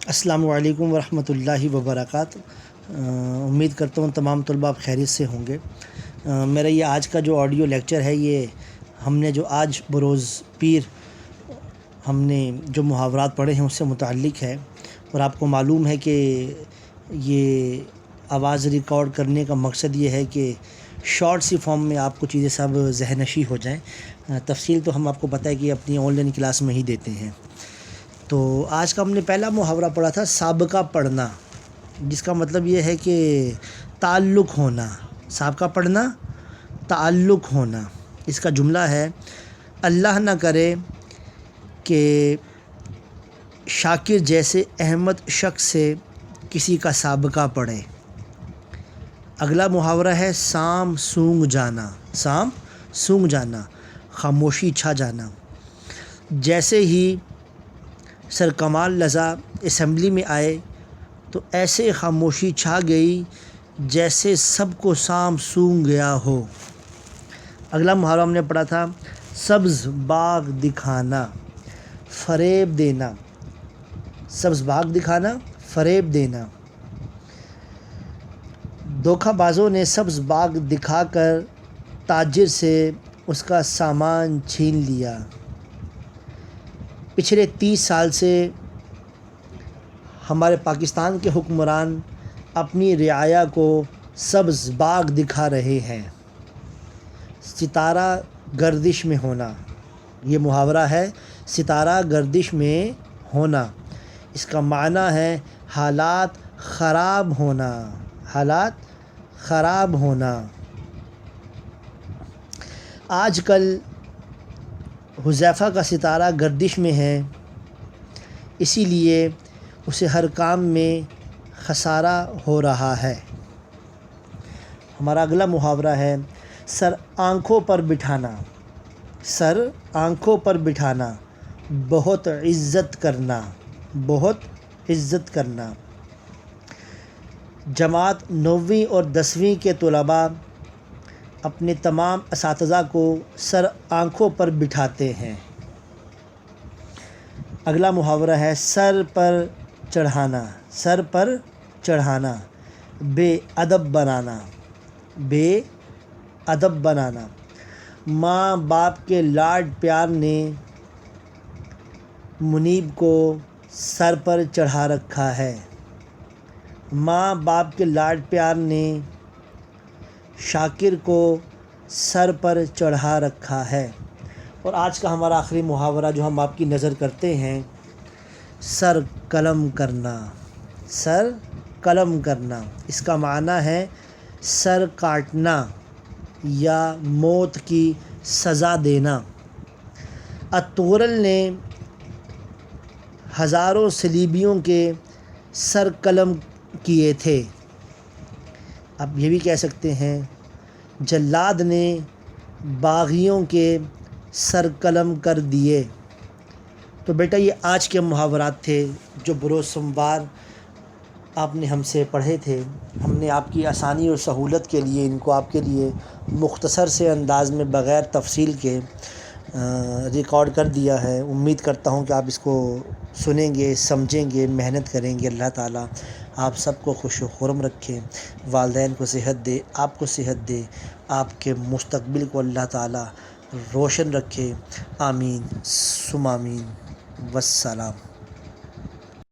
السلام علیکم ورحمۃ اللہ وبرکاتہ۔ امید کرتا ہوں تمام طلباء خیریت سے ہوں گے۔ میرا یہ آج کا جو آڈیو لیکچر ہے، یہ ہم نے جو آج بروز پیر ہم نے جو محاورات پڑھے ہیں اس سے متعلق ہے، اور آپ کو معلوم ہے کہ یہ آواز ریکارڈ کرنے کا مقصد یہ ہے کہ شارٹ سی فارم میں آپ کو چیزیں سب ذہن نشیں ہو جائیں۔ تفصیل تو ہم آپ کو پتہ ہے کہ اپنی آن لائن کلاس میں ہی دیتے ہیں۔ تو آج کا ہم نے پہلا محاورہ پڑھا تھا سابقہ پڑھنا، جس کا مطلب یہ ہے کہ تعلق ہونا۔ سابقہ پڑھنا، تعلق ہونا۔ اس کا جملہ ہے: اللہ نہ کرے کہ شاکر جیسے احمد شخص سے کسی کا سابقہ پڑھے۔ اگلا محاورہ ہے سام سونگ جانا۔ سام سونگ جانا، خاموشی چھا جانا۔ جیسے ہی سر کمال رضا اسمبلی میں آئے تو ایسے خاموشی چھا گئی جیسے سب کو سام سونگ گیا ہو۔ اگلا محاورہ ہم نے پڑھا تھا سبز باغ دکھانا، فریب دینا۔ سبز باغ دکھانا، فریب دینا۔ دھوکہ بازوں نے سبز باغ دکھا کر تاجر سے اس کا سامان چھین لیا۔ پچھلے 30 سال سے ہمارے پاکستان کے حکمران اپنی رعایا کو سبز باغ دکھا رہے ہیں۔ ستارہ گردش میں ہونا، یہ محاورہ ہے ستارہ گردش میں ہونا۔ اس کا معنی ہے حالات خراب ہونا، حالات خراب ہونا۔ آج کل حذیفہ کا ستارہ گردش میں ہے، اسی لیے اسے ہر کام میں خسارہ ہو رہا ہے۔ ہمارا اگلا محاورہ ہے سر آنکھوں پر بٹھانا۔ سر آنکھوں پر بٹھانا، بہت عزت کرنا، بہت عزت کرنا۔ جماعت 9ویں اور 10ویں کے طلباء اپنے تمام اساتذہ کو سر آنکھوں پر بٹھاتے ہیں۔ اگلا محاورہ ہے سر پر چڑھانا۔ سر پر چڑھانا، بے ادب بنانا، بے ادب بنانا۔ ماں باپ کے لاڈ پیار نے منیب کو سر پر چڑھا رکھا ہے۔ ماں باپ کے لاڈ پیار نے شاکر کو سر پر چڑھا رکھا ہے۔ اور آج کا ہمارا آخری محاورہ جو ہم آپ کی نظر کرتے ہیں، سر قلم کرنا۔ سر قلم کرنا، اس کا معنی ہے سر کاٹنا یا موت کی سزا دینا۔ الطغرل نے ہزاروں صلیبیوں کے سر قلم کیے تھے۔ اب یہ بھی کہہ سکتے ہیں جلاد نے باغیوں کے سر قلم کر دیے۔ تو بیٹا یہ آج کے محاورات تھے جو بروز سوموار آپ نے ہم سے پڑھے تھے۔ ہم نے آپ کی آسانی اور سہولت کے لیے ان کو آپ کے لیے مختصر سے انداز میں بغیر تفصیل کے ریکارڈ کر دیا ہے۔ امید کرتا ہوں کہ آپ اس کو سنیں گے، سمجھیں گے، محنت کریں گے۔ اللہ تعالیٰ آپ سب کو خوش و خرم رکھے، والدین کو صحت دے، آپ کو صحت دے، آپ کے مستقبل کو اللہ تعالیٰ روشن رکھے۔ آمین ثم آمین۔ والسلام۔